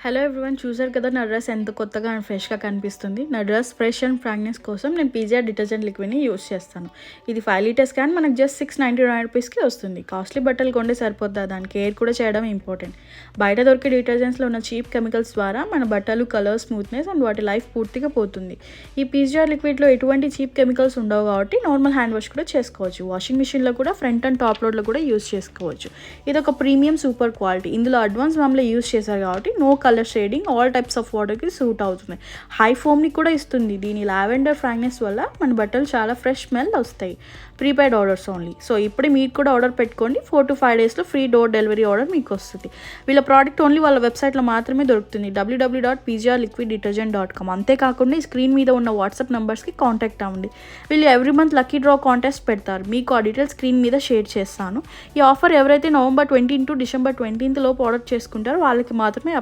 Hello everyone, చూసారు కదా నా డ్రెస్ ఎంత కొత్తగా అండ్ ఫ్రెష్గా కనిపిస్తుంది. నా డ్రెస్ ఫ్రెష్ అండ్ ఫ్రాగ్నెన్స్ కోసం నేను పీజీఆర్ డిటర్జెంట్ లిక్విడ్ని యూస్ చేస్తాను. ఇది 5 లీటర్స్ క్యాన్ మనకు జస్ట్ 699 రూపీస్కి వస్తుంది. కాస్ట్లీ బట్టలు కొంటే సరిపోద్దా, దాని కేర్ కూడా చేయడం ఇంపార్టెంట్. బయట దొరికే డిటర్జెంట్స్లో ఉన్న చీప్ కెమికల్స్ ద్వారా మన బట్టలు కలర్, స్మూత్నెస్ అండ్ వాటి లైఫ్ పూర్తిగా పోతుంది. ఈ పీజీఆర్ లిక్విడ్లో ఎటువంటి చీప్ కెమికల్స్ ఉండవు కాబట్టి నార్మల్ హ్యాండ్ వాష్ కూడా చేసుకోవచ్చు. వాషింగ్ మిషన్లో కూడా ఫ్రంట్ అండ్ టాప్ లోడ్లో కూడా యూస్ చేసుకోవచ్చు. ఇది ఒక ప్రీమియం సూపర్ క్వాలిటీ. ఇందులో అడ్వాన్స్ మామ్లో యూస్ చేశారు కాబట్టి no colour shading, all types of వాటర్కి సూట్ అవుతుంది. హై ఫోమ్ని కూడా ఇస్తుంది. దీని లావెండర్ ఫ్రాగ్నెన్స్ వల్ల మన బట్టలు చాలా ఫ్రెష్ స్మెల్ వస్తాయి. Prepaid orders only. సో ఇప్పుడు మీరు కూడా ఆర్డర్ పెట్టుకోండి. 4 to 5 డేస్లో ఫ్రీ డోర్ డెలివరీ ఆర్డర్ మీకు వస్తుంది. వీళ్ళ ప్రోడక్ట్ ఓన్లీ వాళ్ళ వెబ్సైట్లో మాత్రమే దొరుకుతుంది, www.pgrliquiddetergent.com. అంతేకాకుండా ఈ స్క్రీన్ మీద ఉన్న వాట్సాప్ నెంబర్స్కి కాంటాక్ట్ అవ్వండి. వీళ్ళు every month lucky draw contest పెడతారు. మీకు ఆ డీటెయిల్స్ స్క్రీన్ మీద షేర్ చేస్తాను. ఈ ఆఫర్ ఎవరైతే November 20 to December 20 లోపు ఆర్డర్ చేసుకుంటారో వాళ్ళకి మాత్రమే